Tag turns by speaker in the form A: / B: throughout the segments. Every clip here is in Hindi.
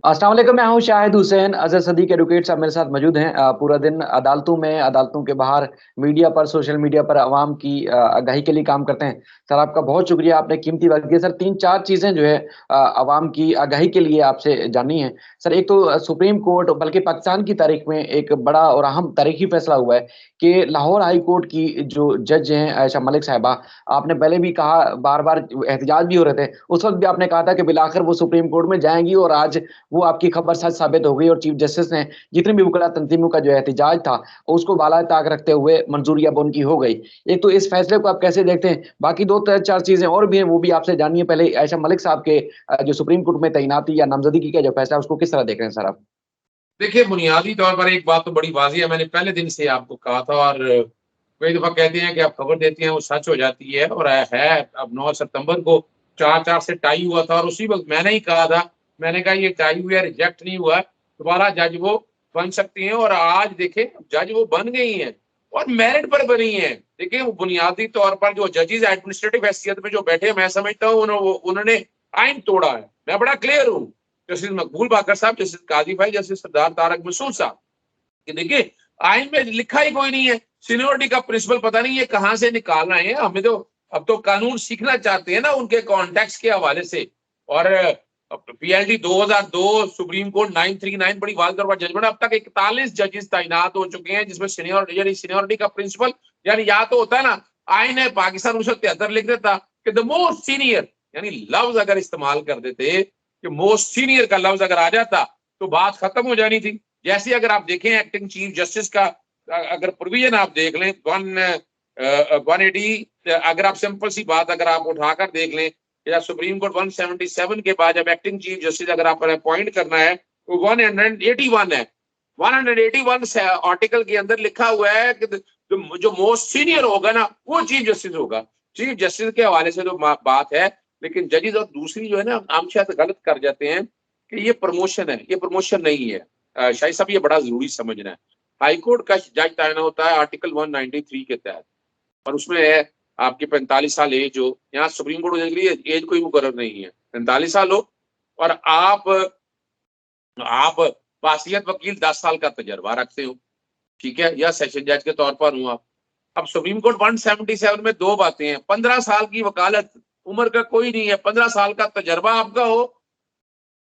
A: अस्सलाम वालेकुम, मैं हूँ शाहिद हुसैन। अजहर सदीक एडवोकेट साहब मेरे साथ मौजूद हैं। पूरा दिन अदालतों में, अदालतों के बाहर, मीडिया पर, सोशल मीडिया पर अवाम की आगाही के लिए काम करते हैं। सर, आपका बहुत शुक्रिया, आपने कीमती वक्त दिया। सर, 3-4 चीज़ें जो है अवाम की आगाही के लिए आपसे जाननी है। सर, एक तो सुप्रीम कोर्ट, बल्कि पाकिस्तान की तारीख में एक बड़ा और अहम तारीखी फैसला हुआ है कि लाहौर हाई कोर्ट की जो जज हैं आयशा मलिक साहिबा, आपने पहले भी कहा, बार-बार एहतजाज भी हो रहे थे। उस वक़्त भी आपने कहा था कि बिलाखिर वो सुप्रीम कोर्ट में जाएँगी और आज वो आपकी खबर सच साबित हो गई और चीफ जस्टिस ने जितनी भी वकला तंजीमों का जो एहतजाज था, उसको बाला ताक रखते हुए मंजूरी अब उनकी हो गई। एक तो इस फैसले को आप कैसे देखते हैं? बाकी 2-4 चीज़ें और भी हैं, वो भी आपसे जाननी है। पहले आयशा मलिक साहब के जो सुप्रीम कोर्ट में तैनाती या नामज़दगी का जो फैसला है, उसको किस तरह देख रहे हैं सर आप?
B: देखिए, बुनियादी तौर पर एक बात तो बड़ी वाज़िह है, मैंने पहले दिन से आपको कहा था और कई दफ़ा कहते हैं कि आप खबर देती हैं, वो सच हो जाती है और है। अब 9 सितंबर को 4-4 से टाई हुआ था और उसी वक़्त मैंने ही कहा था, मैंने कहा ये टाई हुआ है, रिजेक्ट नहीं हुआ है, दोबारा जज वो बन सकती हैं और आज देखें जज वो बन गई हैं और मेरिट पर बनी हैं। देखिए, वो बुनियादी तौर पर जो जजेस एडमिनिस्ट्रेटिव हैसियत में जो बैठे हैं, मैं समझता हूँ उन्होंने आइन तोड़ा है। मैं बड़ा क्लियर हूँ। जस्टिस मकबूल बाकर साहब, जस्टिस काजी भाई, जस्टिस सरदार तारक मसूद साहब, कि देखिए आइन में लिखा ही कोई नहीं है। सीनियोरिटी का प्रिंसिपल पता नहीं ये कहाँ से निकाल रहे हैं। हमें तो अब तो कानून सीखना चाहते हैं ना उनके कॉन्टेक्स्ट के हवाले से। और पीएलडी 2002 सुप्रीम कोर्ट 939 बड़ी वाजह जजमेंट, अब तक 41 जजेस तैनात हो चुके हैं जिसमें सीनियोरिटी का प्रिंसिपल, यानी या तो होता है ना, आइन है पाकिस्तान 1973 लिख देता कि द मोस्ट सीनियर, यानी लफ्ज अगर इस्तेमाल कर देते कि मोस्ट सीनियर का लफ्ज अगर आ जाता तो बात खत्म हो जानी थी। जैसे अगर आप देखें एक्टिंग चीफ जस्टिस का अगर प्रोविजन आप देख लें 180, अगर आप सिंपल सी बात अगर आप उठाकर देख लें या सुप्रीम कोर्ट 177 के बाद जब एक्टिंग चीफ जस्टिस अगर आप अपॉइंट करना है तो 181 है। 181 आर्टिकल के अंदर लिखा हुआ है कि जो मोस्ट सीनियर होगा ना वो चीफ जस्टिस होगा। चीफ जस्टिस के हवाले से जो बात है, लेकिन जजेस और दूसरी जो है ना, आम शायद गलत कर जाते हैं कि ये प्रमोशन है, ये प्रमोशन नहीं है। शाही साहब, ये बड़ा जरूरी समझना है। हाईकोर्ट का जज तैनात होता है आर्टिकल 193 के तहत और उसमें है आपकी 45 साल एज हो। यहाँ सुप्रीम कोर्ट के लिए एज कोई मुकर्रर नहीं है, 45 साल हो और आप बासियत वकील 10 साल का तजर्बा रखते हो, ठीक है, या सेशन जज के तौर पर हूँ आप। अब सुप्रीम कोर्ट 177 में दो बातें हैं, 15 साल की वकालत, उम्र का कोई नहीं है, 15 साल का तजर्बा आपका हो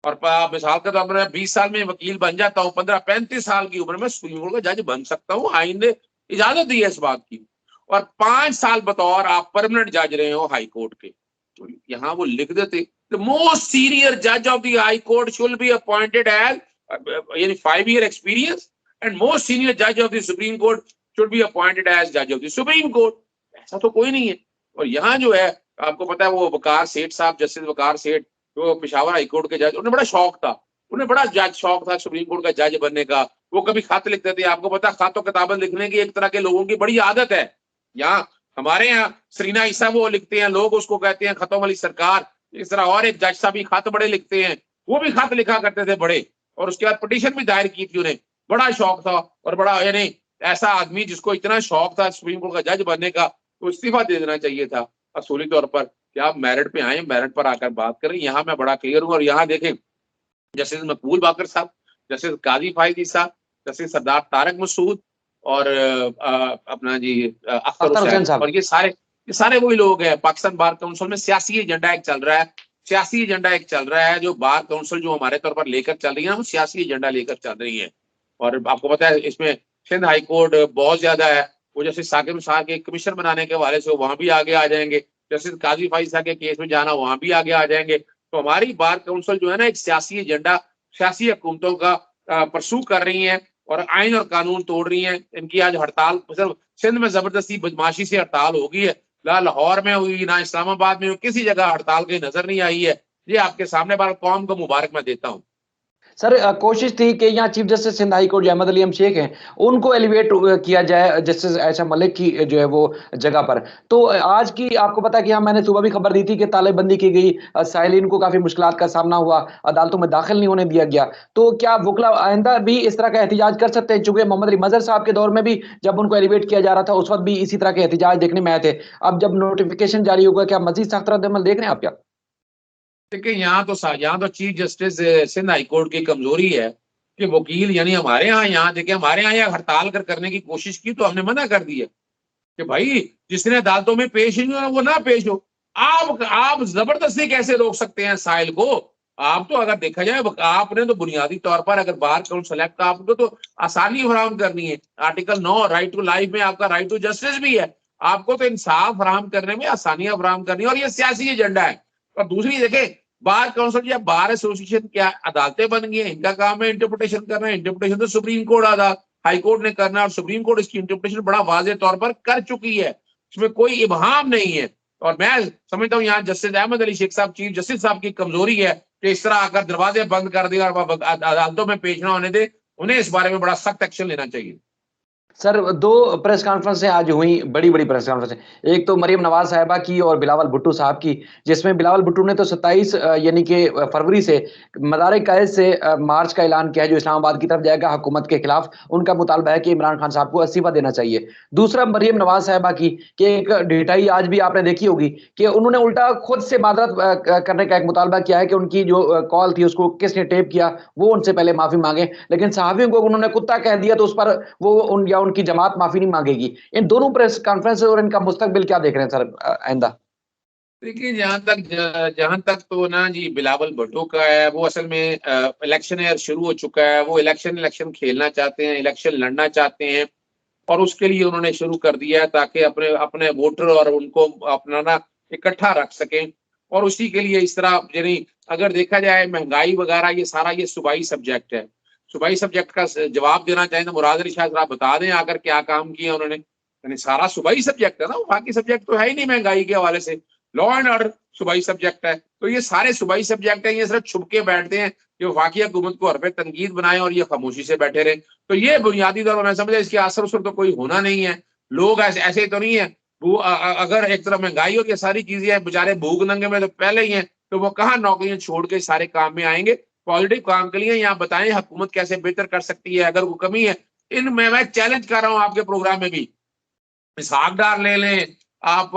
B: और मिसाल के तौर पर मैं 20 साल में वकील बन जाता हूँ, 15-35 साल की उम्र में सुप्रीम कोर्ट का जज बन सकता हूँ, आइन ने इजाजत दी है इस बात की। और 5 साल बतौर आप परमानेंट जज रहे हो हाई कोर्ट के, तो यहाँ वो लिख देते द मोस्ट सीनियर जज of the high court should be appointed as, यानी 5 year experience, and most senior जज of the supreme court should be appointed as जज ऑफ द सुप्रीम कोर्ट। ऐसा तो कोई नहीं है। और यहाँ जो है आपको पता है वो वकार सेठ साहब, जस्टिस वकार सेठ, जो पेशावर हाई कोर्ट के जज, उन्हें बड़ा शौक था, उन्हें बड़ा जज शौक था सुप्रीम कोर्ट का जज बनने का। वो कभी खत लिखते थे, आपको पता खातों किताबें लिखने की एक तरह के लोगों की बड़ी आदत है। यहाँ हमारे यहाँ सरीना ईसा वो लिखते हैं, लोग उसको कहते हैं खतों वाली सरकार। इस तरह और एक जज साहब भी खत बड़े लिखते हैं, वो भी खत लिखा करते थे बड़े, और उसके बाद पिटीशन भी दायर की थी, उन्हें बड़ा शौक था। और बड़ा यानी ऐसा आदमी जिसको इतना शौक था सुप्रीम कोर्ट का जज बनने का, तो इस्तीफा दे देना चाहिए था असूली तौर पर कि आप मेरिट पे आए, मेरिट पर आकर बात करें। यहाँ मैं बड़ा क्लियर हूँ। और यहाँ देखें जस्टिस मकबूल बाकर साहब, जस्टिस काजी फायजी साहब, जस्टिस सरदार तारक मसूद और अपना जी अख्तर
A: अख्तर हुसैन
B: हुसैन,
A: साहब।
B: और ये सारे वही लोग हैं। पाकिस्तान बार काउंसिल में सियासी एजेंडा एक चल रहा है, सियासी एजेंडा एक चल रहा है, जो बार काउंसिल जो हमारे तौर पर लेकर चल रही है, वो सियासी एजेंडा लेकर चल रही है। और आपको पता है इसमें सिंध हाई कोर्ट बहुत ज्यादा है, वो जैसे साकिब निसार के कमीशन बनाने के हवाले से वहां भी आगे आ जाएंगे, जस्टिस काजी फाइजा के केस में जाना वहां भी आगे आ जाएंगे। तो हमारी बार काउंसिल जो है ना, एक सियासी एजेंडा, सियासी हुकूमतों का परसू कर रही है और आइन और कानून तोड़ रही है। इनकी आज हड़ताल सिर्फ सिंध में जबरदस्ती बदमाशी से हड़ताल होगी है, ना लाहौर में हुई, ना इस्लामाबाद में हुई, किसी जगह हड़ताल कहीं नजर नहीं आई है। ये आपके सामने बार कौम को मुबारक मैं देता हूँ।
A: सर, कोशिश थी कि यहाँ chief justice Sindh high court जो अहमद अली शेख हैं, उनको एलिवेट किया जाए जस्टिस आयशा मलिक की जो है वो जगह पर। तो आज की आपको पता है कि हाँ, मैंने सुबह भी खबर दी थी कि तालेबंदी की गई, साइलिन को काफी मुश्किलात का सामना हुआ, अदालतों में दाखिल नहीं होने दिया गया। तो क्या वकला आइंदा भी इस तरह का एहतजाज कर सकते हैं? चूंकि मोहम्मद अली मजहर साहब के दौर में भी जब उनको एलिवेट किया जा रहा था, उस वक्त भी इसी तरह के एहतजाज देखने में आए थे। अब जब नोटिफिकेशन जारी होगा, क्या मजीद सख्त रद्द अमल देख रहे हैं आप क्या?
B: देखिए यहाँ तो chief justice Sindh high court की कमजोरी है कि वकील यानी हमारे यहाँ देखिए हमारे यहाँ हड़ताल करने की कोशिश की तो हमने मना कर दिया कि भाई जिसने अदालतों में पेश नहीं हो वो ना पेश हो। आप जबरदस्ती कैसे रोक सकते हैं साहिल को? आप तो अगर देखा जाए आपने तो बुनियादी तौर पर अगर बार काउंसिल एक्ट का आपको तो आसानी फराहम करनी है। आर्टिकल 9 राइट टू लाइफ में आपका राइट टू जस्टिस भी है। आपको तो इंसाफ फराहम करने में आसानियां फराहम करनी है और ये सियासी एजेंडा है। और दूसरी देखें बार काउंसिल या बार एसोसिएशन क्या अदालतें बन गई है? इनका काम है इंटरप्रिटेशन करना है। इंटरप्रिटेशन तो सुप्रीम कोर्ट अदालत हाई कोर्ट ने करना है और सुप्रीम कोर्ट इसकी इंटरप्रिटेशन बड़ा वाज़ेह तौर पर कर चुकी है। इसमें कोई इबहाम नहीं है। और मैं समझता हूँ यहाँ जस्टिस अहमद अली शेख साहब चीफ जस्टिस साहब की कमजोरी है कि इस तरह अगर दरवाजे बंद कर दिए और अदालतों में पेश ना होने दे, उन्हें इस बारे में बड़ा सख्त एक्शन लेना चाहिए।
A: सर, 2 प्रेस कॉन्फ्रेंसें आज हुई, बड़ी-बड़ी प्रेस कॉन्फ्रेंसें। एक तो मरियम नवाज़ साहिबा की और बिलावल भुट्टो साहब की, जिसमें बिलावल भुट्टो ने तो 27 यानी कि फरवरी से मदार-ए-क़ैद से मार्च का ऐलान किया है, जो इस्लामाबाद की तरफ जाएगा हुकूमत के खिलाफ। उनका मुतालबा है कि इमरान खान साहब को इस्तीफ़ा देना चाहिए। दूसरा मरियम नवाज़ साहिबा की कि एक ढिठाई आज भी आपने देखी होगी कि उन्होंने उल्टा खुद से माज़रत करने का एक मुतालबा किया है कि उनकी जो कॉल थी उसको किसने टेप किया, वो उनसे पहले माफ़ी माँगे। लेकिन सहाफ़ियों को उन्होंने कुत्ता कह दिया तो उस पर वो उन या उनकी जमात माफी नहीं मांगेगी। इन दोनों प्रेस कॉन्फ्रेंस और इनका मुस्तकबिल क्या देख रहे हैं सर आइंदा?
B: देखिए जहां तक तो ना जी बिलावल भुट्टो का है, वो असल में इलेक्शन ईयर शुरू हो चुका है। वो इलेक्शन खेलना चाहते हैं, इलेक्शन लड़ना चाहते हैं और उसके लिए उन्होंने शुरू कर दिया है ताकि अपने अपने वोटर और उनको अपना ना इकट्ठा रख सकें। और उसी के लिए इस तरह यानी अगर देखा जाए महंगाई वगैरह ये सारा ये सूबाई सब्जेक्ट है। सूबाई सब्जेक्ट का जवाब देना चाहें तो मुराद अली शाह साहब बता दें आकर क्या काम किया उन्होंने। यानी सारा सूबाई सब्जेक्ट है ना, बाकी सब्जेक्ट तो है ही नहीं महंगाई के हवाले से। लॉ एंड ऑर्डर सूबाई सब्जेक्ट है, तो ये सारे सूबाई सब्जेक्ट है। ये सिर्फ छुप के बैठते हैं कि वफाकी हुकूमत को हरफ तनकीद बनाए और ये खामोशी से बैठे रहे। तो ये बुनियादी तौर पर मैं समझा इसके असर उसर तो कोई होना नहीं है। लोग ऐसे तो नहीं है। अगर एक तरफ महंगाई और ये सारी चीजें बेचारे भूख नंगे में तो पहले ही हैं, तो वो कहाँ नौकरियां छोड़ के सारे काम में आएंगे? पॉजिटिव काम के लिए यहाँ बताएं हुकूमत कैसे बेहतर कर सकती है। अगर वो कमी है इनमें, मैं चैलेंज कर रहा हूँ आपके प्रोग्राम में भी इसहाक डार ले लें आप,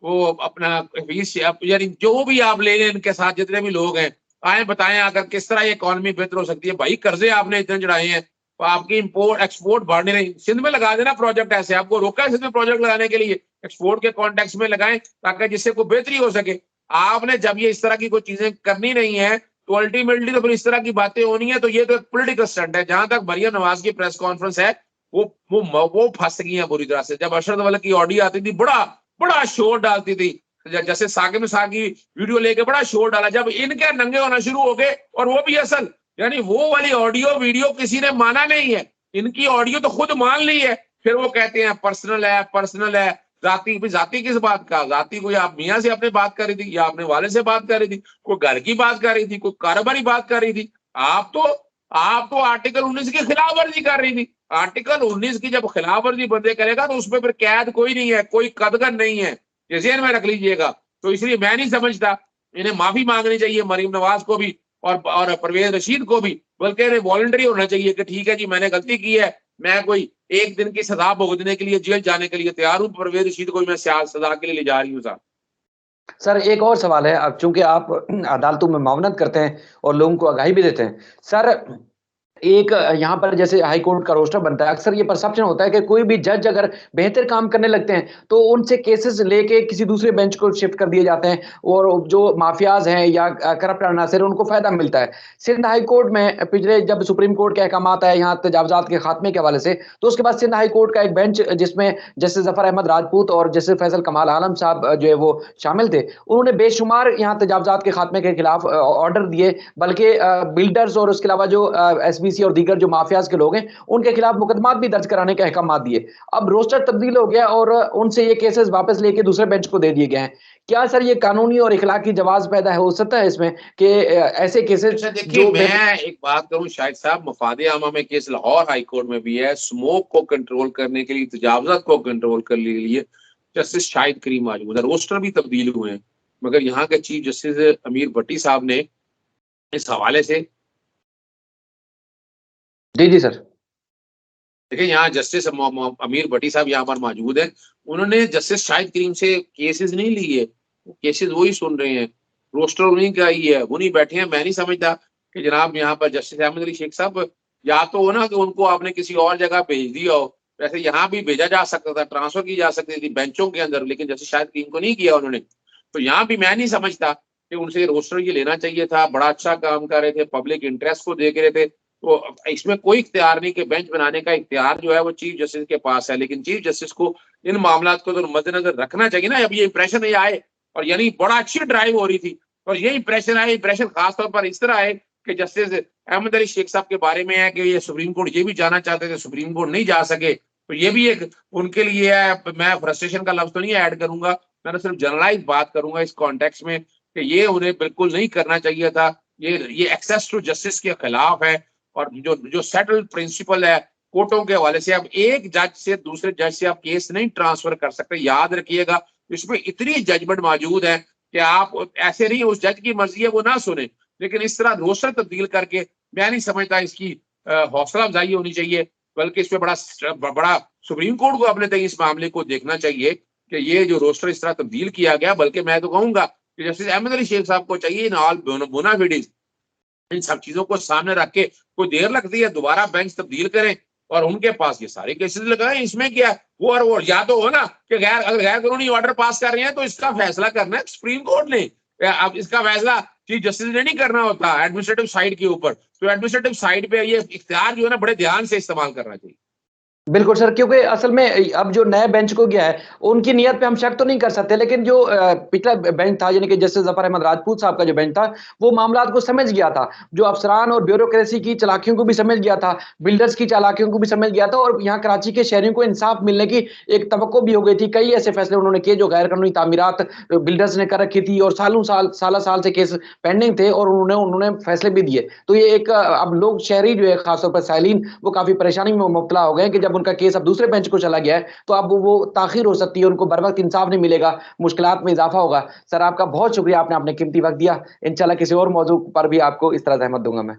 B: वो अपना फीस यानी जो भी आप ले लें, इनके साथ जितने भी लोग हैं आए बताएं अगर किस तरह ये इकॉनमी बेहतर हो सकती है। भाई कर्जे आपने इतने चढ़ाए हैं तो आपकी इंपोर्ट एक्सपोर्ट बढ़ने नहीं। सिंध में लगा देना प्रोजेक्ट, ऐसे आपको रोका है सिंध में प्रोजेक्ट लगाने के लिए? एक्सपोर्ट के कॉन्टेक्स्ट में लगाएं ताकि जिससे कोई बेहतरी हो सके। आपने जब ये इस तरह की कोई चीजें करनी नहीं है तो अल्टीमेटली तो फिर इस तरह की बातें होनी है। तो ये तो एक पोलिटिकल स्टंट है। जहां तक मरियम नवाज की प्रेस कॉन्फ्रेंस है वो फंस गई है बुरी तरह से। जब अरशद वाले की ऑडियो आती थी बड़ा बड़ा शोर डालती थी, जैसे साकिब साहब की वीडियो लेके बड़ा शोर डाला। जब इनके नंगे होना शुरू हो गए और वो भी असल यानी वो वाली ऑडियो वीडियो किसी ने माना नहीं है, इनकी ऑडियो तो खुद मान ली है। फिर वो कहते हैं पर्सनल है। जाती किस बात का? जाती कोई आप मियाँ से अपने बात कर रही थी या अपने वाले से बात कर रही थी, कोई घर की बात कर रही थी, कोई कारोबारी बात कर रही थी? आप तो आर्टिकल 19 की खिलाफ वर्जी कर रही थी। आर्टिकल 19 की जब खिलाफ वर्जी बंदे करेगा तो उसमें फिर कैद कोई नहीं है, कोई कदगन नहीं है, ये ज़हन में रख लीजिएगा। तो इसलिए मैं नहीं समझता इन्हें माफी मांगनी चाहिए मरीम नवाज को भी और परवेज रशीद को भी, बल्कि इन्हें वॉलंटरी होना चाहिए कि ठीक है जी मैंने गलती की है, मैं कोई एक दिन की सजा भुगतने के लिए जेल जाने के लिए तैयार हूँ, परवेज रशीद को भी मैं सजा के लिए ले जा रही हूँ साहब।
A: सर, एक और सवाल है, अब चूँकि आप अदालतों में मामलत करते हैं और लोगों को आगाही भी देते हैं। सर, एक यहाँ पर जैसे हाई कोर्ट का रोस्टर बनता है, अक्सर ये परसेप्शन होता है कि कोई भी जज अगर बेहतर काम करने लगते हैं, तो उनसे केसेस लेके किसी दूसरे बेंच को शिफ्ट कर दिए जाते हैं और जो माफियाज़ हैं या करप्ट अनासर हैं, उनको फ़ायदा मिलता है। सिंध हाई कोर्ट में पिछले जब सुप्रीम कोर्ट के अहकामात आए यहाँ तजावुज़ात के खात्मे के हवाले से, तो उसके बाद सिंध हाई कोर्ट का एक बेंच जिसमें जस्टिस ज़फ़र अहमद राजपूत और जस्टिस फैसल कमाल आलम साहब जो है वो शामिल थे। उन्होंने बेशुमार यहाँ तजावुज़ात के खात्मे के खिलाफ ऑर्डर दिए, बल्कि बिल्डर्स और उसके अलावा जो एसबीसी और दीगर जो माफियाज के लोग हैं, उनके खिलाफ मुकदमात भी दर्ज कराने के अहकाम दिए। अब रोस्टर तब्दील हो गया और उनसे ये केसेस वापस लेके दूसरे बेंच को दे दिए गए हैं। क्या सर ये कानूनी और इखलाकी जवाब पैदा हो सकता है इसमें कि ऐसे केसेस
B: देखिए मैं एक बात करूं शाहिद साहब, मफादे आमा में केस लाहौर हाई कोर्ट में भी है। स्मोक को कंट्रोल करने के लिए, तजावुज़ात को कंट्रोल करने के लिए जस्टिस शाहिद करीम मौजूद है। रोस्टर भी तब्दील हुए हैं, मगर यहाँ के चीफ जस्टिस अमीर भट्टी साहब ने इस हवाले से
A: जी सर।
B: देखिए यहाँ जस्टिस अमीर भट्टी साहब यहाँ पर मौजूद है। उन्होंने जस्टिस शाहिद करीम से केसेस नहीं लिए, केसेस वही सुन रहे हैं। रोस्टर उन्हीं का ही है, उन्हीं बैठे हैं। मैं नहीं समझता कि जनाब यहाँ पर जस्टिस अहमद अली शेख साहब या तो हो ना कि उनको आपने किसी और जगह भेज दिया हो, वैसे यहाँ भी भेजा जा सकता था, ट्रांसफर की जा सकती थी बेंचों के अंदर, लेकिन जैसे शायद टीम को नहीं किया उन्होंने। तो यहाँ भी मैं नहीं समझता कि उनसे रोस्टर ये लेना चाहिए था। बड़ा अच्छा काम कर रहे थे, पब्लिक इंटरेस्ट को देख रहे थे। तो इसमें कोई इख्तियार नहीं कि बेंच बनाने का इख्तियार जो है वो चीफ जस्टिस के पास है, लेकिन चीफ जस्टिस को इन मामला को तो मद्देनजर रखना चाहिए ना। अब ये इंप्रेशन ये आए और यानी बड़ा अच्छी ड्राइव हो रही थी और ये इंप्रेशन आए, इंप्रेशन खासतौर पर इस तरह आए कि जस्टिस अहमद अली शेख साहब के बारे में है कि ये सुप्रीम कोर्ट ये भी जाना चाहते थे, सुप्रीम कोर्ट नहीं जा सके। तो ये भी एक उनके लिए है। मैं फ्रस्ट्रेशन का लफ्ज तो नहीं ऐड करूंगा, मैं सिर्फ जनरलाइज बात करूंगा इस कॉन्टेक्स्ट में कि ये उन्हें बिल्कुल नहीं करना चाहिए था। ये एक्सेस टू जस्टिस के खिलाफ है और जो जो सेटल्ड प्रिंसिपल है कोर्टों के हवाले से, अब एक जज से दूसरे जज से आप केस नहीं ट्रांसफर कर सकते। याद रखिएगा इसमें इतनी जजमेंट मौजूद है कि आप ऐसे नहीं, उस जज की मर्जी है वो ना सुने, लेकिन इस तरह रोस्टर तब्दील करके मैं नहीं समझता इसकी हौसला अफजाई होनी चाहिए। बल्कि इस पे बड़ा सुप्रीम कोर्ट को अपने तक इस मामले को देखना चाहिए कि ये जो रोस्टर इस तरह तब्दील किया गया। बल्कि मैं तो कहूंगा कि जस्टिस अहमद अली शेख साहब को चाहिए इन ऑल बोनाफिडीज इन सब चीजों को सामने रख के, कोई देर लगती है दोबारा बेंच तब्दील करें और उनके पास ये सारे केसेस लगाएं। इसमें क्या है वो या तो हो ना कि अगर गैर कानूनी ऑर्डर पास कर रहे हैं तो इसका फैसला करना है सुप्रीम कोर्ट ने। अब इसका फैसला चीफ जस्टिस ने नहीं करना होता एडमिनिस्ट्रेटिव साइड के ऊपर। तो एडमिनिस्ट्रेटिव साइड पे ये इख्तियार जो है ना बड़े ध्यान से इस्तेमाल करना चाहिए।
A: बिल्कुल सर, क्योंकि असल में अब जो नए बेंच को गया है, उनकी नीयत पे हम शक तो नहीं कर सकते, लेकिन जो पिछला बेंच था यानी कि जस्टिस ज़फ़र अहमद राजपूत साहब का जो बेंच था, वो मामलात को समझ गया था। जो अफसरान और ब्यूरोक्रेसी की चालाकियों को भी समझ गया था, बिल्डर्स की चालाकियों को भी समझ गया था और यहाँ कराची के शहरियों को इंसाफ मिलने की एक तवक्को भी हो गई थी। कई ऐसे फैसले उन्होंने किए जो गैर कानूनी तामीरात बिल्डर्स ने कर रखी थी और साल से केस पेंडिंग थे और उन्होंने उन्होंने फैसले भी दिए। तो ये एक अब लोग शहरी जो है खासतौर पर साइलिन वो काफ़ी परेशानी में मुब्तला हो गए हैं कि जब उनका केस अब दूसरे बेंच को चला गया है, तो अब वो ताख़ीर हो सकती है, उनको बर वक़्त इंसाफ नहीं मिलेगा, मुश्किलात में इज़ाफ़ा होगा। सर आपका बहुत शुक्रिया, आपने अपना कीमती वक़्त दिया। इंशाअल्लाह किसी और मौज़ू पर भी आपको इस तरह ज़हमत दूँगा मैं।